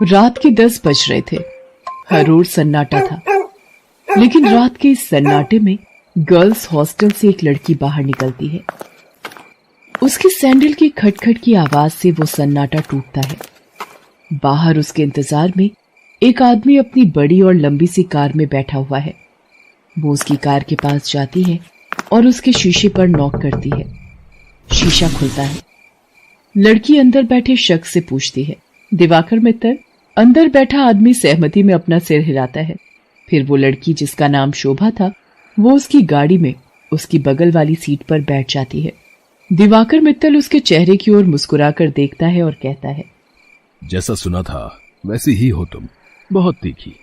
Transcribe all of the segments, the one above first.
रात के 10 बज रहे थे। हर ओर सन्नाटा था, लेकिन रात के इस सन्नाटे में गर्ल्स हॉस्टल से एक लड़की बाहर निकलती है। उसके सैंडल की खटखट की आवाज से वो सन्नाटा टूटता है। बाहर उसके इंतजार में एक आदमी अपनी बड़ी और लंबी सी कार में बैठा हुआ है। वो उसकी कार के पास जाती है और उसके शीशे पर नॉक करती है। शीशा खुलता है। लड़की अंदर बैठे शख्स से पूछती है, दिवाकर मित्तल? अंदर बैठा आदमी सहमति में अपना सिर हिलाता है। फिर वो लड़की, जिसका नाम शोभा था, वो उसकी गाड़ी में उसकी बगल वाली सीट पर बैठ जाती है। दिवाकर मित्तल उसके चेहरे की ओर मुस्कुराकर देखता है और कहता है, जैसा सुना था वैसी ही हो तुम, बहुत तीखी,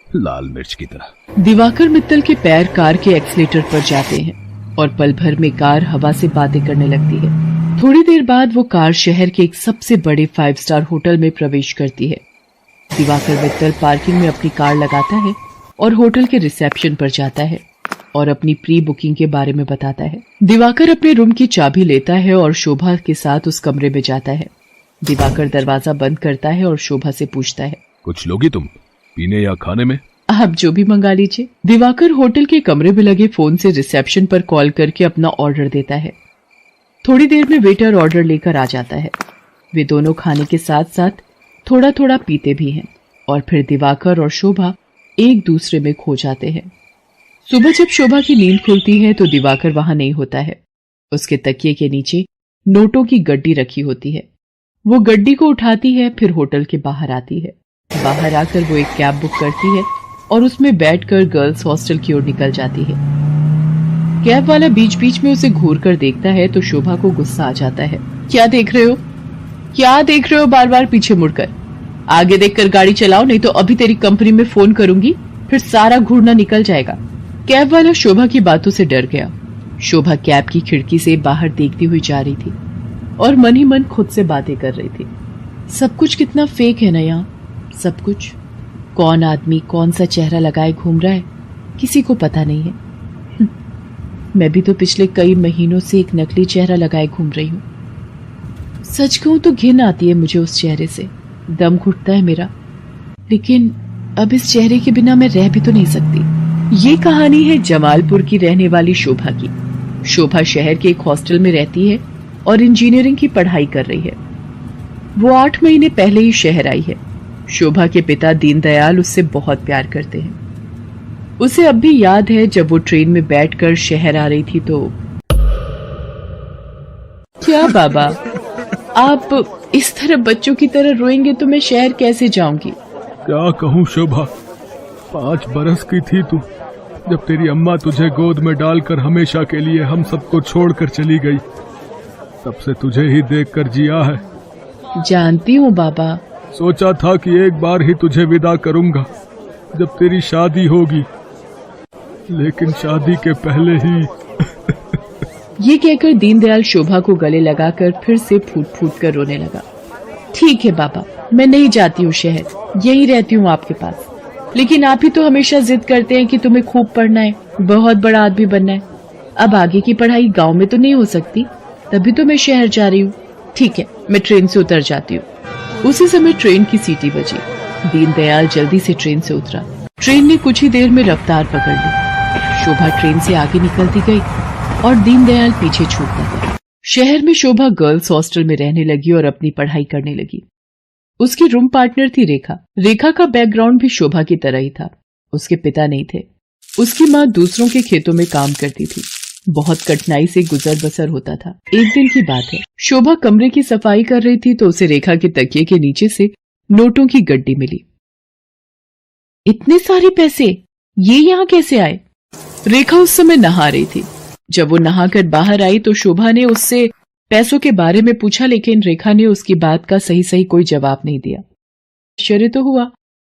लाल मिर्च की तरह। दिवाकर मित्तल के पैर कार के एक्सीलेटर पर जाते हैं और पल भर में कार हवा से बातें करने लगती है। थोड़ी देर बाद वो कार शहर के एक सबसे बड़े 5 स्टार होटल में प्रवेश करती है। दिवाकर मित्तल पार्किंग में अपनी कार लगाता है और होटल के रिसेप्शन पर जाता है और अपनी प्री बुकिंग के बारे में बताता है। दिवाकर अपने रूम की चाबी लेता है और शोभा के साथ उस कमरे में जाता है। दिवाकर दरवाजा बंद करता है और शोभा से पूछता है, कुछ लोगी तुम, पीने या खाने में? आप जो भी मंगा लीजिए। दिवाकर होटल के कमरे में लगे फोन से रिसेप्शन पर कॉल करके अपना ऑर्डर देता है। थोड़ी देर में वेटर ऑर्डर लेकर आ जाता है। वे दोनों खाने के साथ साथ थोड़ा थोड़ा पीते भी हैं और फिर दिवाकर और शोभा एक दूसरे में खो जाते हैं। सुबह जब शोभा की नींद खुलती है तो दिवाकर वहां नहीं होता है। उसके तकिए के नीचे नोटों की गड्डी रखी होती है। वो गड्डी को उठाती है, फिर होटल के बाहर आती है। बाहर आकर वो एक कैब बुक करती है और उसमें बैठकर गर्ल्स हॉस्टल की ओर निकल जाती है। कैब वाला बीच बीच में उसे घूर कर देखता है तो शोभा को गुस्सा आ जाता है। क्या देख रहे हो? क्या देख रहे हो बार बार पीछे मुड़कर? आगे देखकर गाड़ी चलाओ, नहीं तो अभी तेरी कंपनी में फोन करूंगी, फिर सारा घूरना निकल जाएगा। कैब वाला शोभा की बातों से डर गया। शोभा कैब की खिड़की से बाहर देखती हुई जा रही थी और मन ही मन खुद से बातें कर रही थी। सब कुछ कितना फेक है ना यहाँ, सब कुछ। कौन आदमी कौन सा चेहरा लगाए घूम रहा है, किसी को पता नहीं है। मैं भी तो पिछले कई महीनों से एक नकली चेहरा लगाए घूम रही हूँ। सच कहूं तो घिन आती है मुझे उस चेहरे से, दम घुटता है मेरा। लेकिन अब इस चेहरे के बिना मैं रह भी तो नहीं सकती। ये कहानी है जमालपुर की रहने वाली शोभा की। शोभा शहर के एक हॉस्टल में रहती है और इंजीनियरिंग की पढ़ाई कर रही है। वो 8 महीने पहले ही शहर आई है। शोभा के पिता दीनदयाल उससे बहुत प्यार करते हैं। उसे अब भी याद है जब वो ट्रेन में बैठकर शहर आ रही थी तो। क्या बाबा, आप इस तरह बच्चों की तरह रोएंगे तो मैं शहर कैसे जाऊंगी? क्या कहूँ शोभा, 5 बरस की थी तू जब तेरी अम्मा तुझे गोद में डालकर हमेशा के लिए हम सबको छोड़कर चली गई। तब से तुझे ही देखकर जिया है। जानती हूँ बाबा। सोचा था कि एक बार ही तुझे विदा करूंगा जब तेरी शादी होगी, लेकिन शादी के पहले ही। ये कहकर दीनदयाल शोभा को गले लगाकर फिर से फूट फूट कर रोने लगा। ठीक है बाबा, मैं नहीं जाती हूँ शहर, यही रहती हूँ आपके पास। लेकिन आप ही तो हमेशा जिद करते हैं कि तुम्हें खूब पढ़ना है, बहुत बड़ा आदमी बनना है। अब आगे की पढ़ाई गांव में तो नहीं हो सकती, तभी तो मैं शहर जा रही हूँ। ठीक है, मैं ट्रेन से उतर जाती हूँ। उसी समय ट्रेन की सीटी बजी। दीनदयाल जल्दी से ट्रेन से उतरा। ट्रेन ने कुछ ही देर में रफ्तार पकड़ ली। शोभा ट्रेन से आगे निकलती गई और दीनदयाल पीछे छूटता गया। शहर में शोभा गर्ल्स हॉस्टल में रहने लगी और अपनी पढ़ाई करने लगी। उसकी रूम पार्टनर थी रेखा। रेखा का बैकग्राउंड भी शोभा की तरह ही था। उसके पिता नहीं थे। उसकी माँ दूसरों के खेतों में काम करती थी। बहुत कठिनाई से गुजर बसर होता था। एक दिन की बात है, शोभा कमरे की सफाई कर रही थी तो उसे रेखा के तकिए के नीचे से नोटों की गड्डी मिली। इतने सारे पैसे, ये यहाँ कैसे आए? रेखा उस समय नहा रही थी। जब वो नहाकर बाहर आई तो शोभा ने उससे पैसों के बारे में पूछा, लेकिन रेखा ने उसकी बात का सही सही कोई जवाब नहीं दिया। आश्चर्य तो हुआ,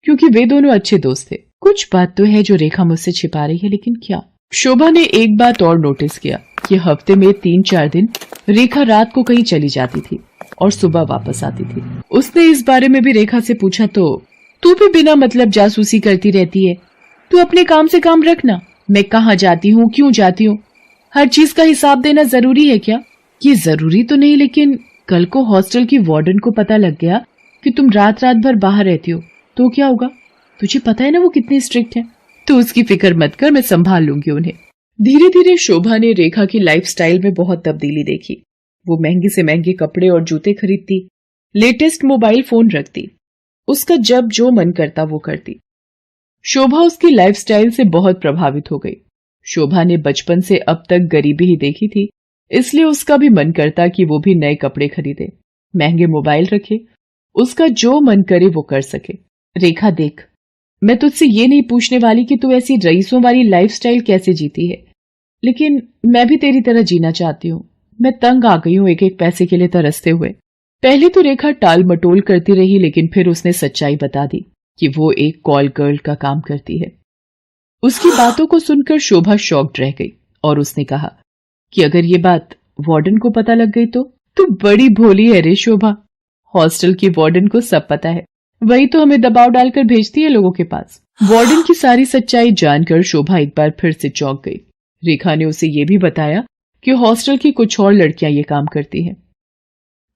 क्योंकि वे दोनों अच्छे दोस्त थे। कुछ बात तो है जो रेखा मुझसे छिपा रही है, लेकिन क्या? शोभा ने एक बात और नोटिस किया कि हफ्ते में 3-4 दिन रेखा रात को कहीं चली जाती थी और सुबह वापस आती थी। उसने इस बारे में भी रेखा से पूछा तो, तू भी बिना मतलब जासूसी करती रहती है, तू अपने काम से काम रखना। मैं कहाँ जाती हूँ, क्यों जाती हूँ, हर चीज का हिसाब देना जरूरी है क्या? ये जरूरी तो नहीं, लेकिन कल को हॉस्टल की वार्डन को पता लग गया कि तुम रात रात भर बाहर रहती हो तो क्या होगा? तुझे पता है ना वो कितनी स्ट्रिक्ट है। तो उसकी फिक्र मत कर, मैं संभाल लूंगी उन्हें। धीरे धीरे शोभा ने रेखा की लाइफस्टाइल में बहुत तब्दीली देखी। वो महंगे से महंगे कपड़े और जूते खरीदती, लेटेस्ट मोबाइल फोन रखती, उसका जब जो मन करता वो करती। शोभा उसकी लाइफस्टाइल से बहुत प्रभावित हो गई। शोभा ने बचपन से अब तक गरीबी ही देखी थी, इसलिए उसका भी मन करता कि वो भी नए कपड़े खरीदे, महंगे मोबाइल रखे, उसका जो मन करे वो कर सके। रेखा देख, मैं तुझसे ये नहीं पूछने वाली कि तू ऐसी रईसों वाली लाइफस्टाइल कैसे जीती है, लेकिन मैं भी तेरी तरह जीना चाहती हूँ। मैं तंग आ गई हूँ एक एक पैसे के लिए तरसते हुए। पहले तो रेखा टाल मटोल करती रही, लेकिन फिर उसने सच्चाई बता दी कि वो एक कॉल गर्ल का काम करती है। उसकी बातों को सुनकर शोभा शॉक्ड रह गई और उसने कहा कि अगर ये बात वार्डन को पता लग गई तो बड़ी भोली है रे शोभा। हॉस्टल की वार्डन को सब पता है, वही तो हमें दबाव डालकर भेजती है लोगों के पास। वार्डन की सारी सच्चाई जानकर शोभा एक बार फिर से चौंक गई। रेखा ने उसे ये भी बताया कि हॉस्टल की कुछ और लड़कियां ये काम करती हैं।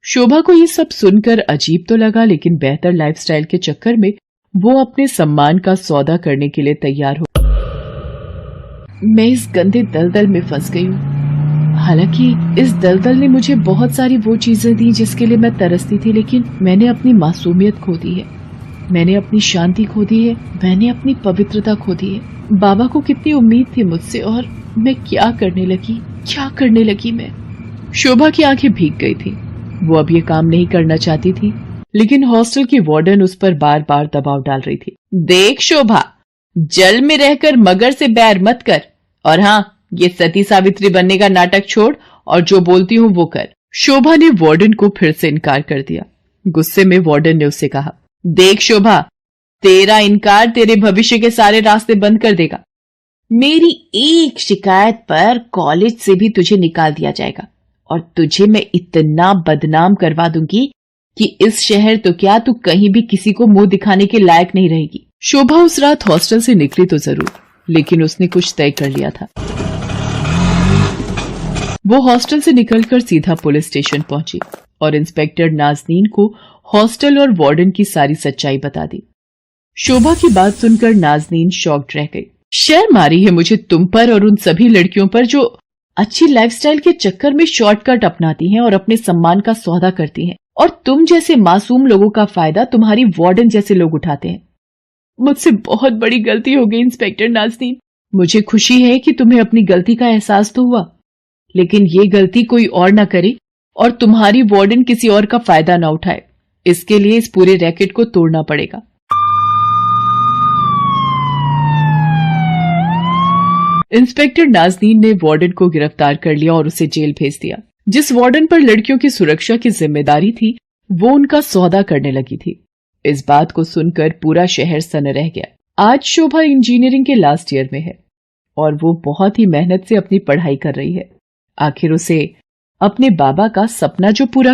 शोभा को ये सब सुनकर अजीब तो लगा, लेकिन बेहतर लाइफस्टाइल के चक्कर में वो अपने सम्मान का सौदा करने के लिए तैयार हो। मैं इस गंदे दलदल में फंस गई हूँ। हालांकि इस दलदल ने मुझे बहुत सारी वो चीजें दी जिसके लिए मैं तरसती थी, लेकिन मैंने अपनी मासूमियत खो दी है, मैंने अपनी शांति खो दी है, मैंने अपनी पवित्रता खो दी है। बाबा को कितनी उम्मीद थी मुझसे, और मैं क्या करने लगी मैं। शोभा की आंखें भीग गई थी। वो अब ये काम नहीं करना चाहती थी, लेकिन हॉस्टल की वार्डन उस पर बार बार दबाव डाल रही थी। देख शोभा, जल में रहकर मगर से बैर मत कर, और हाँ, ये सती सावित्री बनने का नाटक छोड़ और जो बोलती हूँ वो कर। शोभा ने वार्डन को फिर से इनकार कर दिया। गुस्से में वार्डन ने उससे कहा, देख शोभा, तेरा इनकार तेरे भविष्य के सारे रास्ते बंद कर देगा। मेरी एक शिकायत पर कॉलेज से भी तुझे निकाल दिया जाएगा, और तुझे मैं इतना बदनाम करवा दूंगी कि इस शहर तो क्या, तू कहीं भी किसी को मुंह दिखाने के लायक नहीं रहेगी। शोभा उस रात हॉस्टल से निकली तो जरूर, लेकिन उसने कुछ तय कर लिया था। वो हॉस्टल से निकलकर सीधा पुलिस स्टेशन पहुंची और इंस्पेक्टर नाज़नीन को हॉस्टल और वार्डन की सारी सच्चाई बता दी। शोभा की बात सुनकर नाज़नीन शॉक्ड रह गई। शर्म आ रही है मुझे तुम पर और उन सभी लड़कियों पर जो अच्छी लाइफस्टाइल के चक्कर में शॉर्टकट अपनाती हैं और अपने सम्मान का सौदा करती हैं, और तुम जैसे मासूम लोगों का फायदा तुम्हारी वार्डन जैसे लोग उठाते हैं। मुझसे बहुत बड़ी गलती हो गई इंस्पेक्टर नाज़नीन। मुझे खुशी है कि तुम्हें अपनी गलती का एहसास तो हुआ, लेकिन ये गलती कोई और ना करे और तुम्हारी वार्डन किसी और का फायदा ना उठाए। इसके लिए इस पूरे रैकेट को तोड़ना पड़ेगा। इंस्पेक्टर नाज़नीन ने वार्डन को गिरफ्तार कर लिया और उसे जेल भेज दिया। जिस वार्डन पर लड़कियों की सुरक्षा की जिम्मेदारी थी, वो उनका सौदा करने लगी थी। इस बात को सुनकर पूरा शहर सन्न रह गया। आज शोभा इंजीनियरिंग के लास्ट ईयर में है और वो बहुत ही मेहनत से अपनी पढ़ाई कर रही है। आखिर उसे अपने बाबा का सपना जो पूरा